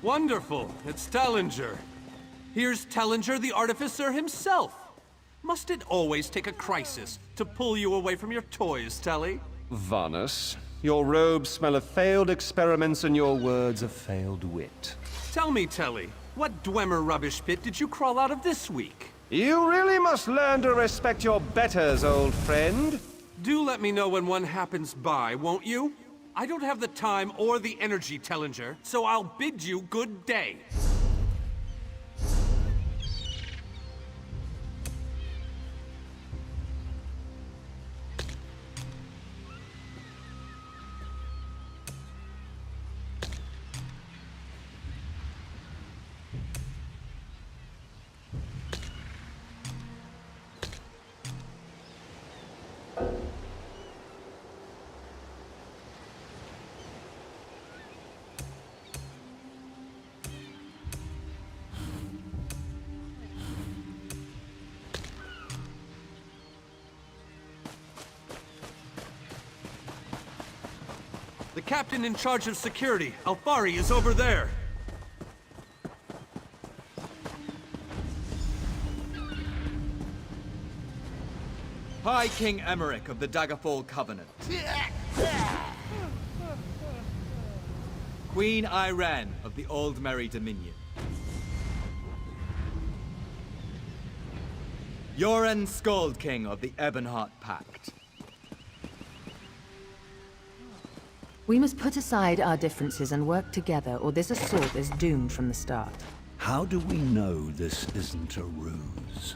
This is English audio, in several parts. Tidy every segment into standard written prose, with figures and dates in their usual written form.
Wonderful. It's Tellinger. Here's Tellinger the Artificer himself. Must it always take a crisis to pull you away from your toys, Telly? Vanus, your robes smell of failed experiments and your words of failed wit. Tell me, Telly, what Dwemer rubbish pit did you crawl out of this week? You really must learn to respect your betters, old friend. Do let me know when one happens by, won't you? I don't have the time or the energy, Tellinger, so I'll bid you good day. The captain in charge of security, Alfari, is over there. High King Emmerich of the Daggerfall Covenant. Queen Irene of the Old Merry Dominion. Yoren Skald King of the Ebonheart Pact. We must put aside our differences and work together, or this assault is doomed from the start. How do we know this isn't a ruse?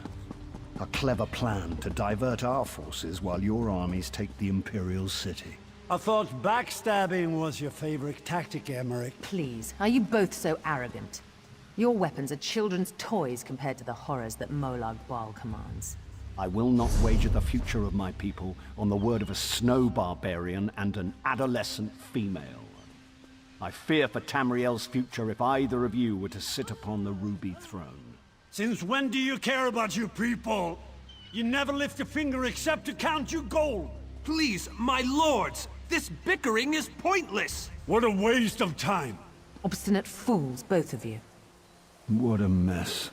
A clever plan to divert our forces while your armies take the Imperial City. I thought backstabbing was your favorite tactic, Emmerich. Please, are you both so arrogant? Your weapons are children's toys compared to the horrors that Molag Bal commands. I will not wager the future of my people on the word of a snow barbarian and an adolescent female. I fear for Tamriel's future if either of you were to sit upon the Ruby Throne. Since when do you care about your people? You never lift a finger except to count your gold. Please, my lords, this bickering is pointless. What a waste of time. Obstinate fools, both of you. What a mess.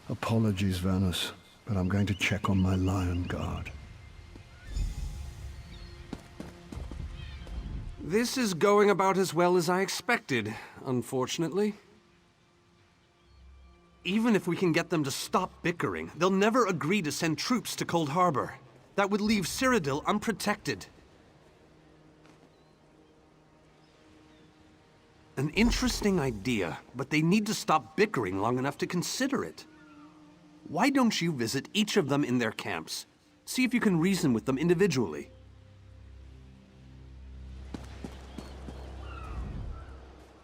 Apologies, Vanus, but I'm going to check on my Lion Guard. This is going about as well as I expected, unfortunately. Even if we can get them to stop bickering, they'll never agree to send troops to Coldharbour. That would leave Cyrodiil unprotected. An interesting idea, but they need to stop bickering long enough to consider it. Why don't you visit each of them in their camps? See if you can reason with them individually.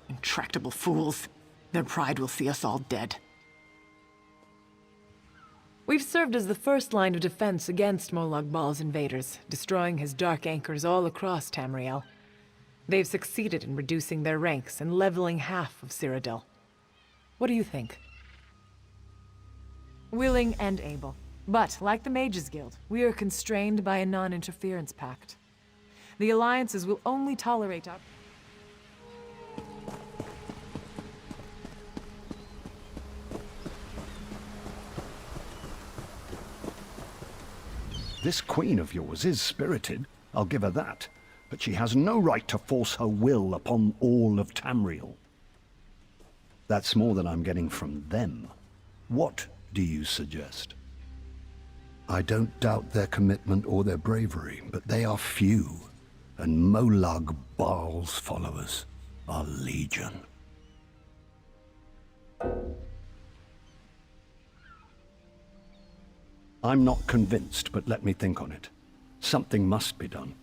Intractable fools. Their pride will see us all dead. We've served as the first line of defense against Molag Bal's invaders, destroying his dark anchors all across Tamriel. They've succeeded in reducing their ranks and leveling half of Cyrodiil. What do you think? Willing and able. But, like the Mages Guild, we are constrained by a non-interference pact. The alliances will only tolerate our... This queen of yours is spirited, I'll give her that. But she has no right to force her will upon all of Tamriel. That's more than I'm getting from them. What do you suggest? I don't doubt their commitment or their bravery, but they are few, and Molag Bal's followers are legion. I'm not convinced, but let me think on it. Something must be done.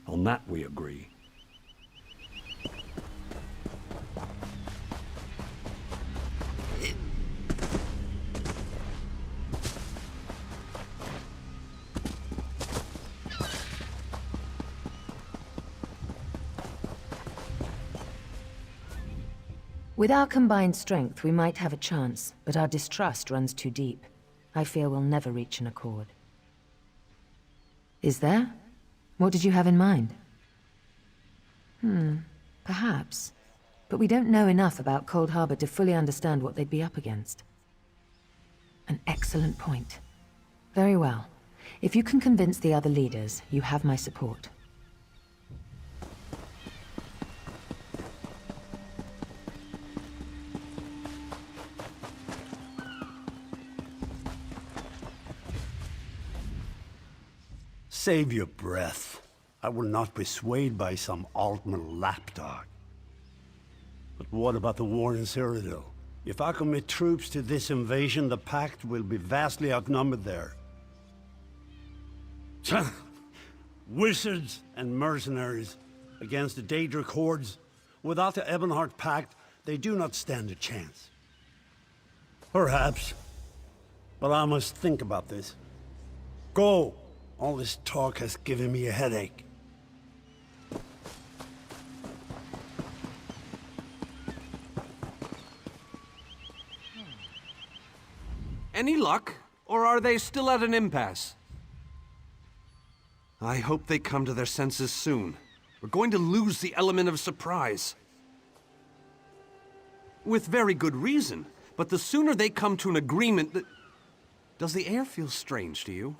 On that we agree. With our combined strength, we might have a chance, but our distrust runs too deep. I fear we'll never reach an accord. Is there? What did you have in mind? Perhaps. but we don't know enough about Coldharbour to fully understand what they'd be up against. An excellent point. Very well. If you can convince the other leaders, you have my support. Save your breath. I will not be swayed by some Altman lapdog. But what about the war in Cyrodiil? If I commit troops to this invasion, the Pact will be vastly outnumbered there. Wizards and mercenaries against the Daedric hordes. Without the Ebonheart Pact, they do not stand a chance. Perhaps. But I must think about this. Go! All this talk has given me a headache. Any luck? Or are they still at an impasse? I hope they come to their senses soon. We're going to lose the element of surprise. With very good reason, but the sooner they come to an agreement that... Does the air feel strange to you?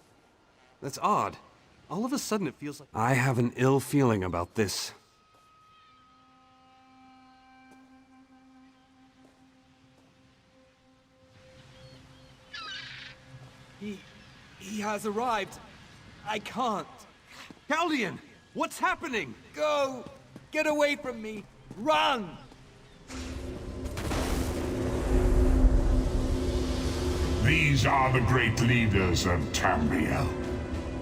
That's odd. All of a sudden it feels like... I have an ill feeling about this. He has arrived. I can't. Chaldean! What's happening? Go! Get away from me! Run! These are the great leaders of Tamriel.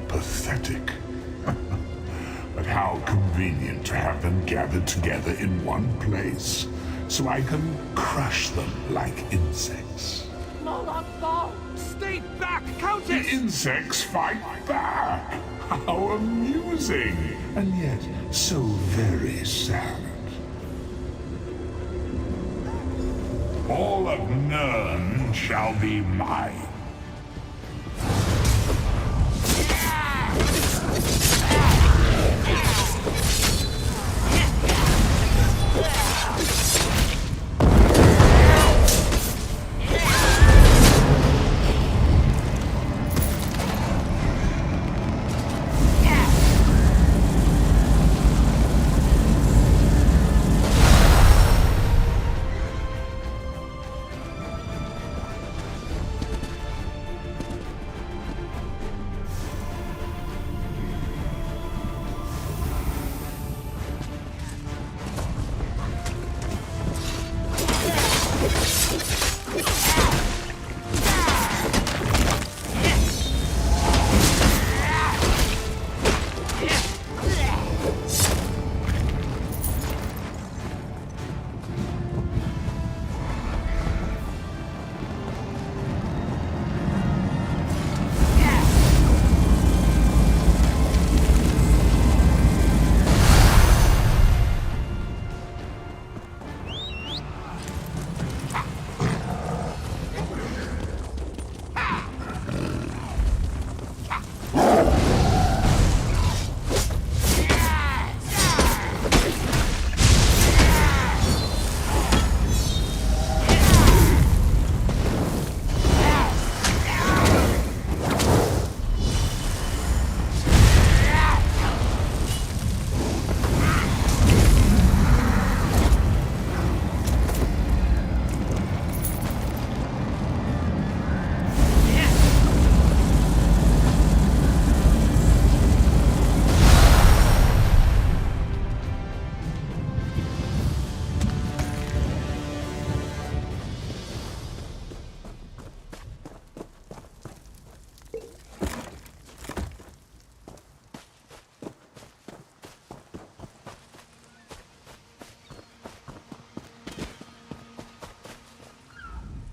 Pathetic. But how convenient to have them gathered together in one place, so I can crush them like insects. Stay back, Countess! The insects fight back! How amusing! And yet, so very sad. All of Nirn shall be mine.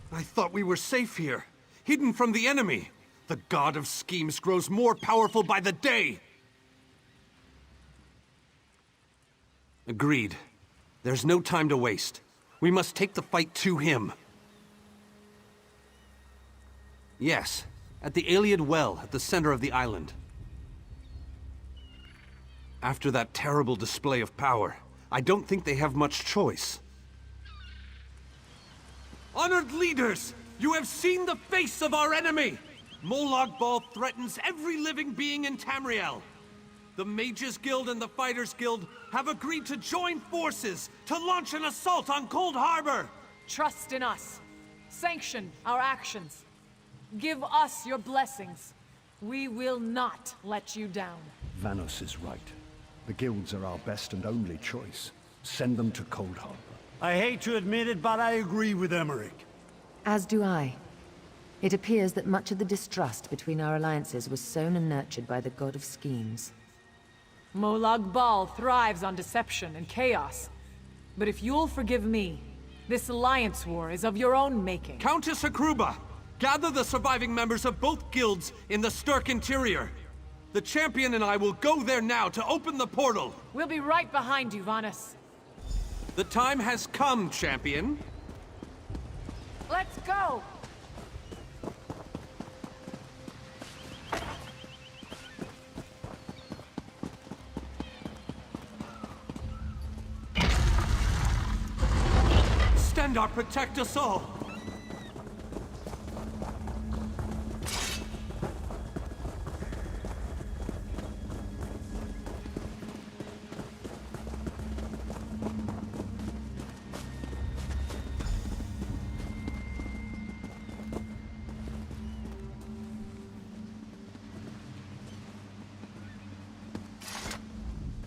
I thought we were safe here, hidden from the enemy. The god of schemes grows more powerful by the day. Agreed. There's no time to waste. We must take the fight to him. Yes, at the Iliad Well at the center of the island. After that terrible display of power, I don't think they have much choice. Honored leaders, you have seen the face of our enemy! Molag Bal threatens every living being in Tamriel. The Mages Guild and the Fighters Guild have agreed to join forces to launch an assault on Coldharbour! Trust in us. Sanction our actions. Give us your blessings. We will not let you down. Vanos is right. The guilds are our best and only choice. Send them to Coldharbour. I hate to admit it, but I agree with Emmerich. As do I. It appears that much of the distrust between our alliances was sown and nurtured by the god of schemes. Molag Bal thrives on deception and chaos. But if you'll forgive me, this alliance war is of your own making. Countess Akruba, gather the surviving members of both guilds in the Sturk interior. The champion and I will go there now to open the portal. We'll be right behind you, Vanus. The time has come, champion. Let's go! Stendarr, protect us all!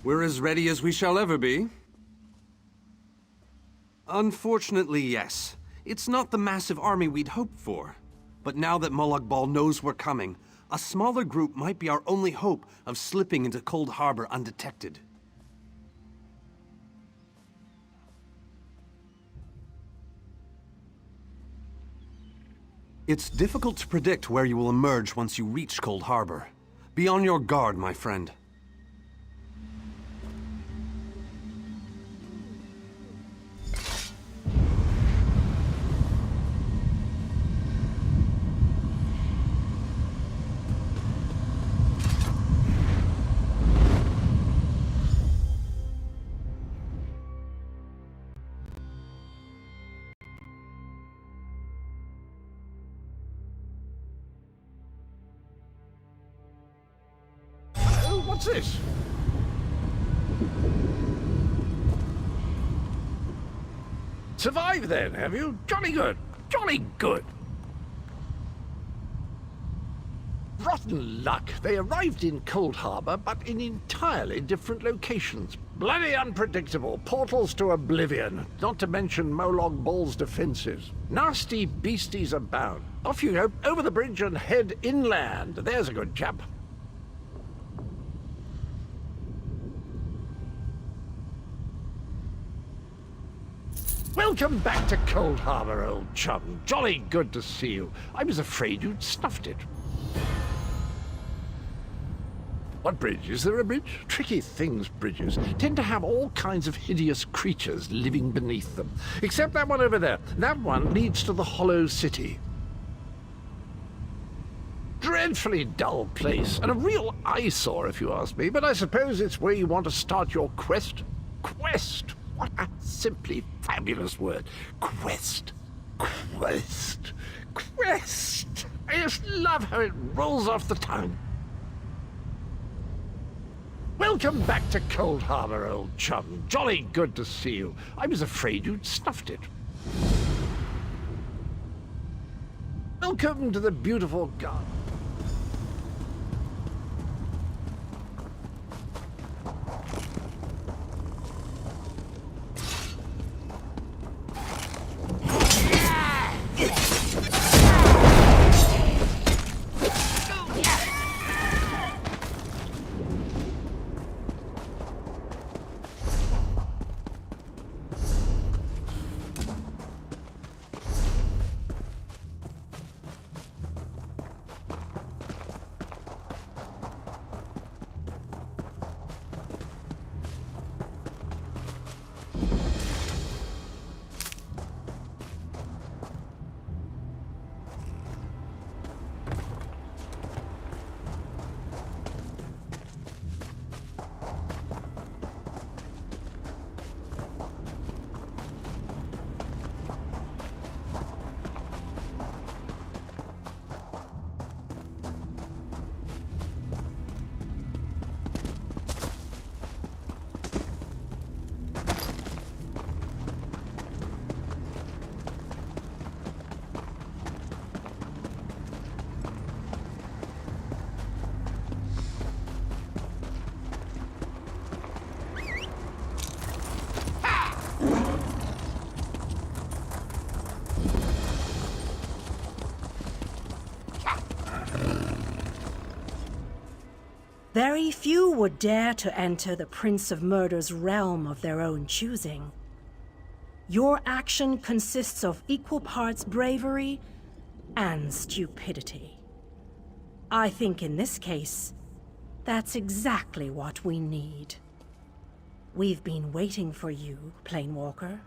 We're as ready as we shall ever be. Unfortunately, yes. It's not the massive army we'd hoped for. But now that Molag Bal knows we're coming, a smaller group might be our only hope of slipping into Coldharbour undetected. It's difficult to predict where you will emerge once you reach Coldharbour. Be on your guard, my friend. What's this? Survived then, have you? Jolly good. Jolly good. Rotten luck. They arrived in Coldharbour, but in entirely different locations. Bloody unpredictable. Portals to oblivion. Not to mention Molag Bal's defenses. Nasty beasties abound. Off you go, over the bridge and head inland. There's a good chap. Welcome back to Coldharbour, old chum. Jolly good to see you. I was afraid you'd snuffed it. What bridge? Is there a bridge? Tricky things, bridges. Tend to have all kinds of hideous creatures living beneath them. Except that one over there. That one leads to the Hollow City. Dreadfully dull place, and a real eyesore if you ask me, but I suppose it's where you want to start your quest. Quest! What a simply fabulous word. Quest. Quest. Quest. I just love how it rolls off the tongue. Welcome back to Coldharbour, old chum. Jolly good to see you. I was afraid you'd snuffed it. Welcome to the beautiful garden. Very few would dare to enter the Prince of Murder's realm of their own choosing. Your action consists of equal parts bravery and stupidity. I think in this case, that's exactly what we need. We've been waiting for you, Planewalker.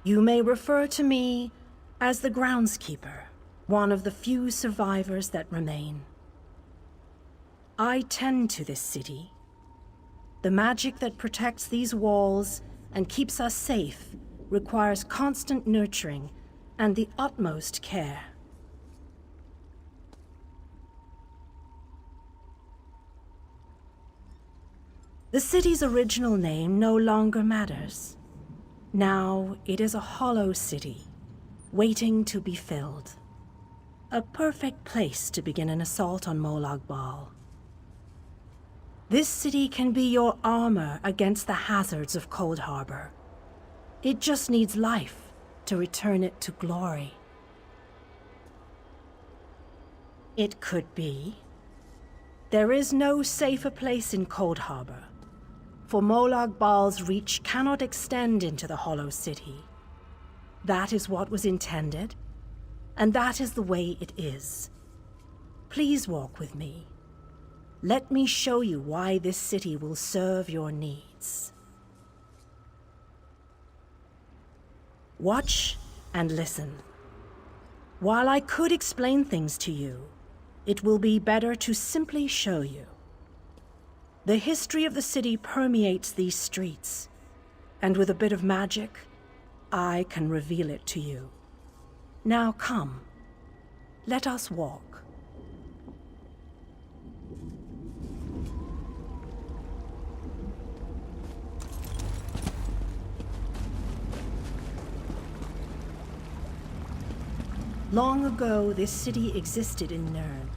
You may refer to me as the Groundskeeper, one of the few survivors that remain. I tend to this city. The magic that protects these walls and keeps us safe requires constant nurturing and the utmost care. The city's original name no longer matters. Now it is a hollow city, waiting to be filled. A perfect place to begin an assault on Molag Bal. This city can be your armor against the hazards of Coldharbour. It just needs life to return it to glory. It could be. There is no safer place in Coldharbour, for Molag Bal's reach cannot extend into the Hollow City. That is what was intended, and that is the way it is. Please walk with me. Let me show you why this city will serve your needs. Watch and listen. While I could explain things to you, it will be better to simply show you. The history of the city permeates these streets, and with a bit of magic, I can reveal it to you. Now come, let us walk. Long ago, this city existed in Nirn.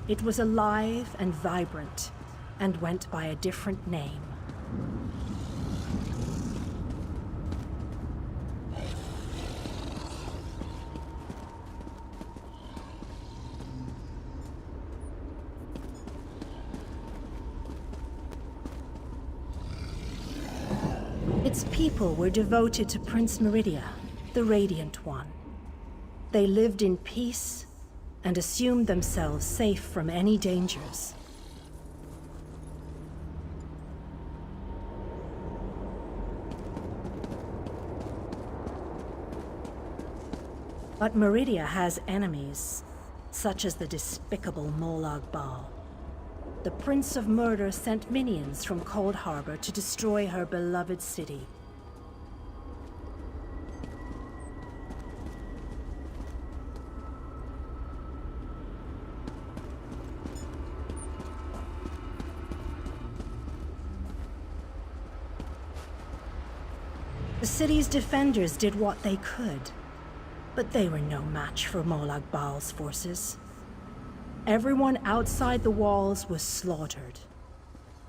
It was alive and vibrant, and went by a different name. Its people were devoted to Prince Meridia, the Radiant One. They lived in peace and assumed themselves safe from any dangers. But Meridia has enemies, such as the despicable Molag Bal. The Prince of Murder sent minions from Coldharbour to destroy her beloved city. The city's defenders did what they could, but they were no match for Molag Bal's forces. Everyone outside the walls was slaughtered,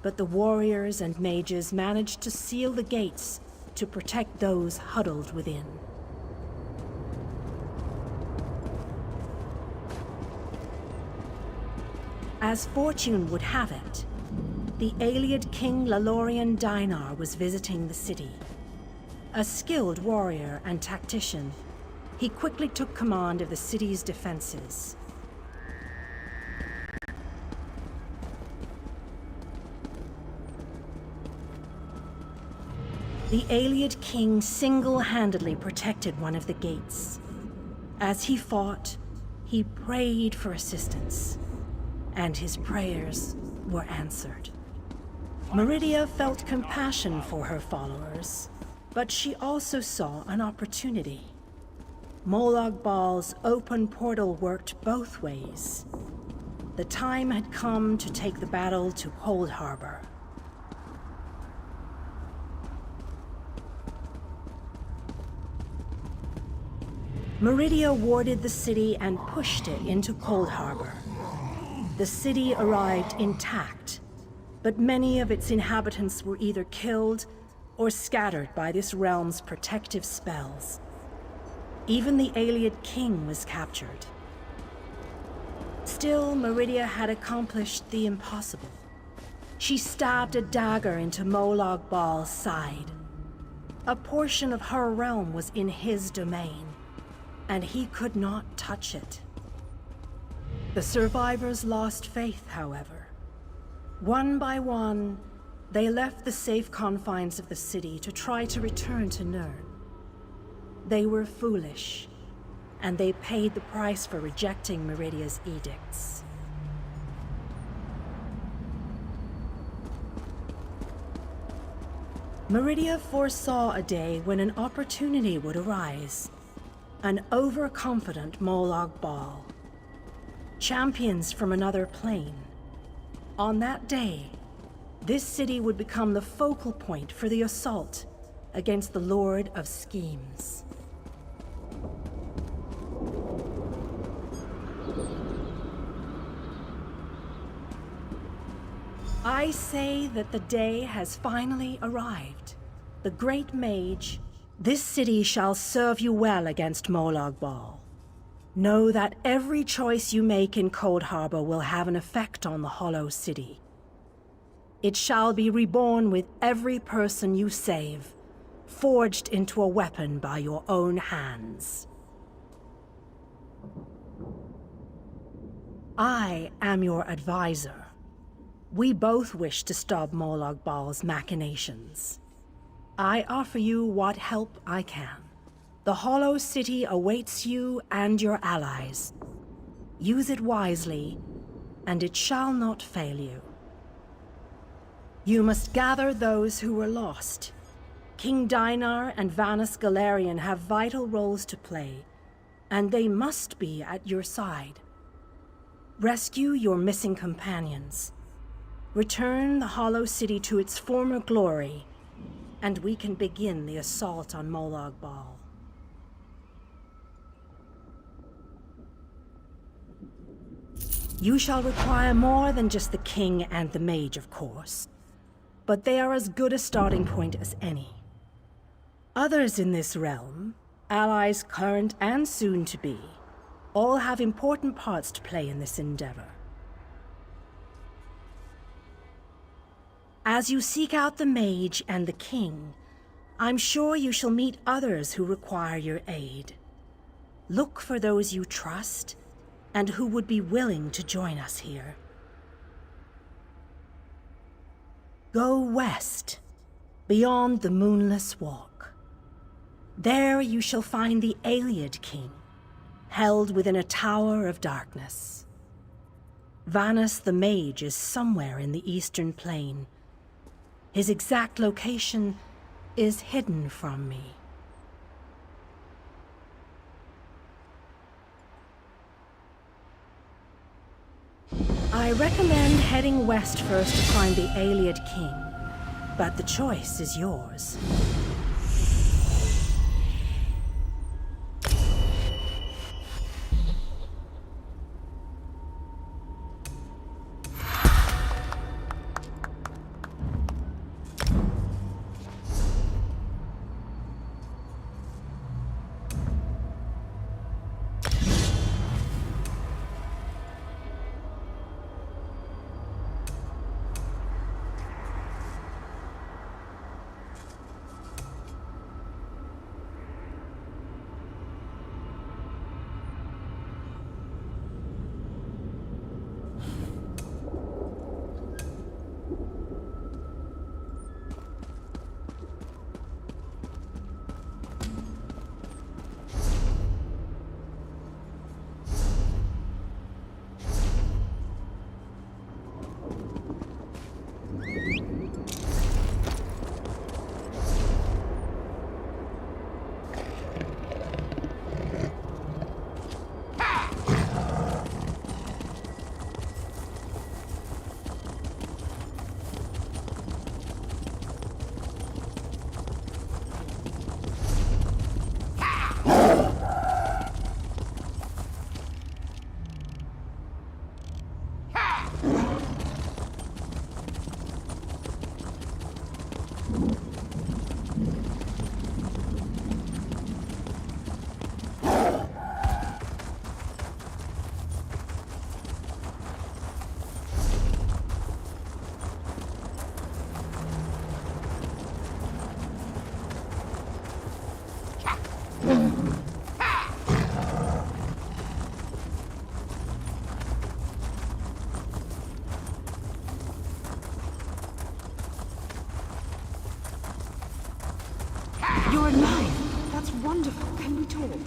but the warriors and mages managed to seal the gates to protect those huddled within. As fortune would have it, the Ayleid King Lalorian Dainar was visiting the city. A skilled warrior and tactician, he quickly took command of the city's defenses. The Ayleid King single-handedly protected one of the gates. As he fought, he prayed for assistance, and his prayers were answered. Meridia felt compassion for her followers, but she also saw an opportunity. Molag Bal's open portal worked both ways. The time had come to take the battle to Coldharbour. Meridia warded the city and pushed it into Coldharbour. The city arrived intact, but many of its inhabitants were either killed or scattered by this realm's protective spells. Even the Ayleid King was captured. Still, Meridia had accomplished the impossible. She stabbed a dagger into Molag Bal's side. A portion of her realm was in his domain, and he could not touch it. The survivors lost faith, however. One by one, they left the safe confines of the city to try to return to Nirn. They were foolish, and they paid the price for rejecting Meridia's edicts. Meridia foresaw a day when an opportunity would arise. An overconfident Molag Bal. Champions from another plane. On that day, this city would become the focal point for the assault against the Lord of Schemes. I say that the day has finally arrived. The Great Mage, this city shall serve you well against Molag Bal. Know that every choice you make in Coldharbour will have an effect on the Hollow City. It shall be reborn with every person you save, forged into a weapon by your own hands. I am your advisor. We both wish to stop Molag Bal's machinations. I offer you what help I can. The Hollow City awaits you and your allies. Use it wisely, and it shall not fail you. You must gather those who were lost. King Dinar and Vanus Galarian have vital roles to play, and they must be at your side. Rescue your missing companions. Return the Hollow City to its former glory, and we can begin the assault on Molag Bal. You shall require more than just the king and the mage, of course. But they are as good a starting point as any. Others in this realm, allies current and soon to be, all have important parts to play in this endeavor. As you seek out the mage and the king, I'm sure you shall meet others who require your aid. Look for those you trust and who would be willing to join us here. Go west, beyond the Moonless Walk. There you shall find the Ayleid King, held within a tower of darkness. Vanus the Mage is somewhere in the Eastern Plain. His exact location is hidden from me. I recommend heading west first to find the Ayleid King, but the choice is yours. You're alive. That's wonderful. Can we talk?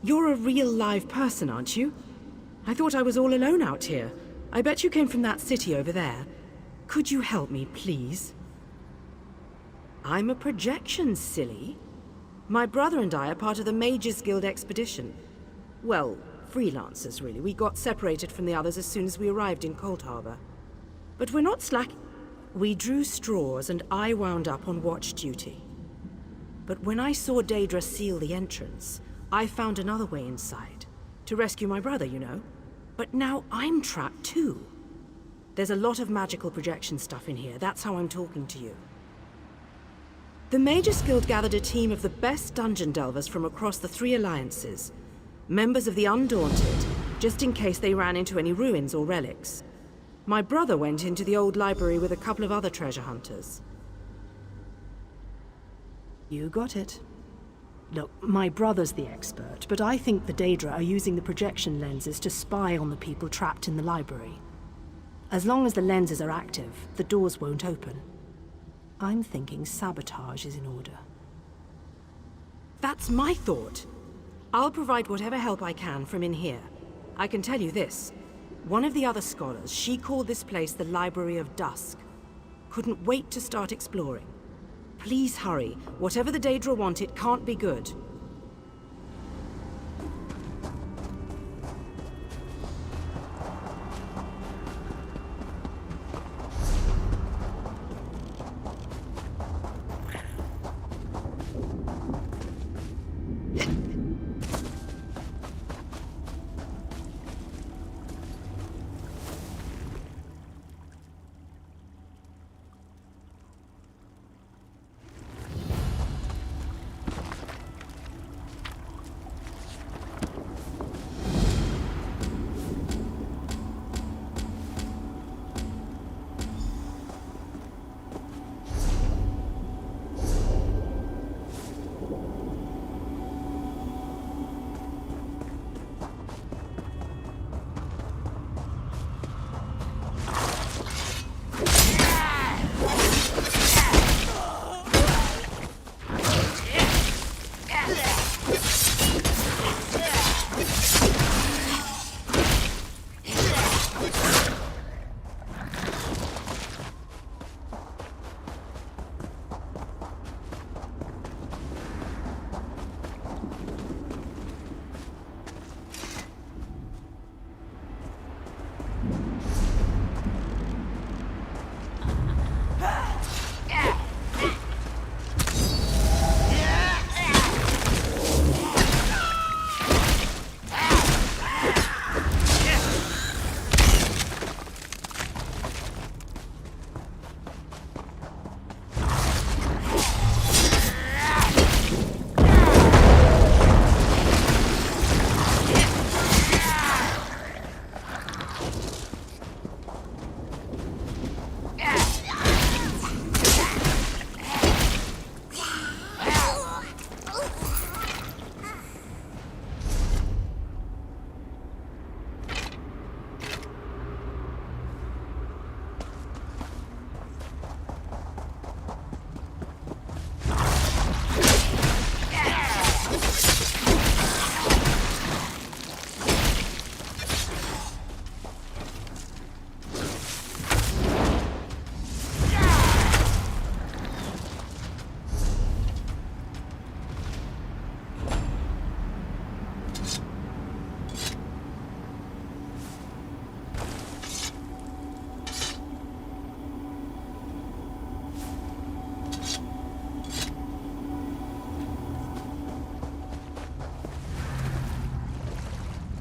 You're a real live person, aren't you? I thought I was all alone out here. I bet you came from that city over there. Could you help me, please? I'm a projection, silly. My brother and I are part of the Mages Guild expedition. Well, freelancers, really. We got separated from the others as soon as we arrived in Coldharbour. But we're not slack. We drew straws and I wound up on watch duty. But when I saw Daedra seal the entrance, I found another way inside. To rescue my brother, you know. But now I'm trapped too. There's a lot of magical projection stuff in here. That's how I'm talking to you. The Mages Guild gathered a team of the best dungeon delvers from across the 3 alliances. Members of the Undaunted, just in case they ran into any ruins or relics. My brother went into the old library with a couple of other treasure hunters. You got it. Look, my brother's the expert, but I think the Daedra are using the projection lenses to spy on the people trapped in the library. As long as the lenses are active, the doors won't open. I'm thinking sabotage is in order. That's my thought. I'll provide whatever help I can from in here. I can tell you this. One of the other scholars, she called this place the Library of Dusk. Couldn't wait to start exploring. Please hurry. Whatever the Daedra want, it can't be good.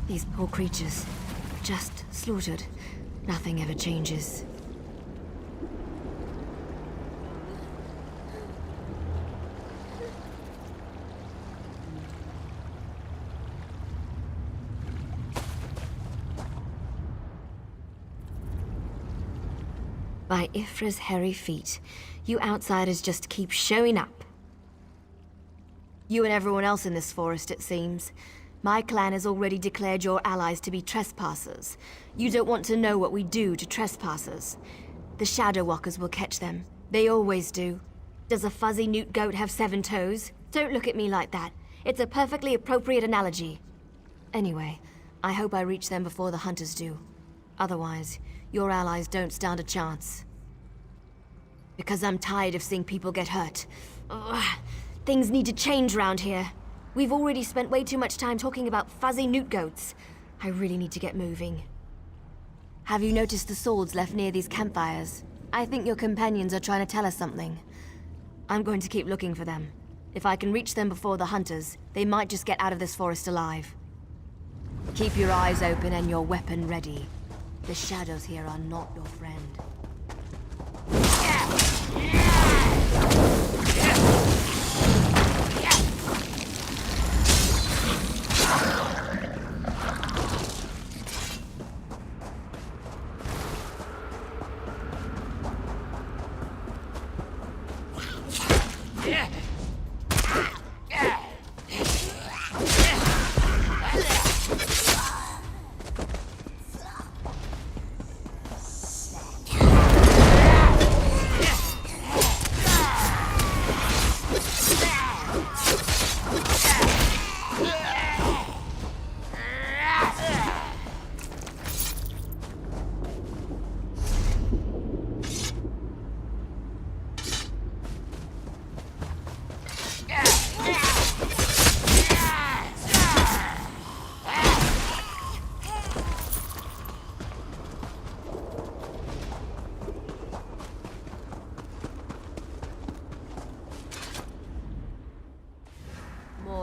These poor creatures, just slaughtered. Nothing ever changes. By Ifra's hairy feet, you outsiders just keep showing up. You and everyone else in this forest, it seems. My clan has already declared your allies to be trespassers. You don't want to know what we do to trespassers. The Shadow Walkers will catch them. They always do. Does a fuzzy newt goat have 7 toes? Don't look at me like that. It's a perfectly appropriate analogy. Anyway, I hope I reach them before the hunters do. Otherwise, your allies don't stand a chance. Because I'm tired of seeing people get hurt. Ugh. Things need to change round here. We've already spent way too much time talking about fuzzy newt goats. I really need to get moving. Have you noticed the swords left near these campfires? I think your companions are trying to tell us something. I'm going to keep looking for them. If I can reach them before the hunters, they might just get out of this forest alive. Keep your eyes open and your weapon ready. The shadows here are not your friend.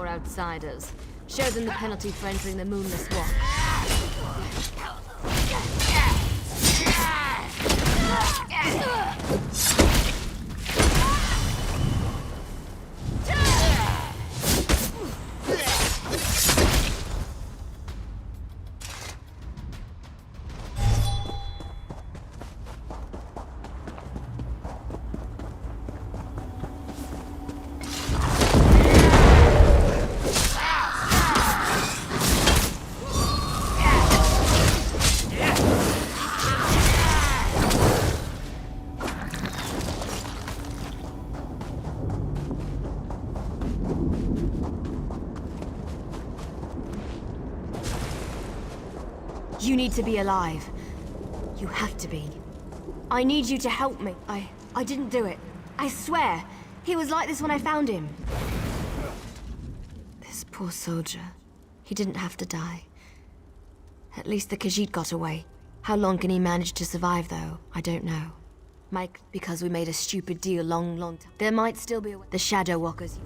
Outsiders. Show them the penalty for entering the Moonless Walk. You need to be alive. You have to be. I need you to help me. I didn't do it. I swear. He was like this when I found him. This poor soldier. He didn't have to die. At least the Khajiit got away. How long can he manage to survive, though? I don't know. Mike, because we made a stupid deal long time. There might still be a way. The Shadow Walkers.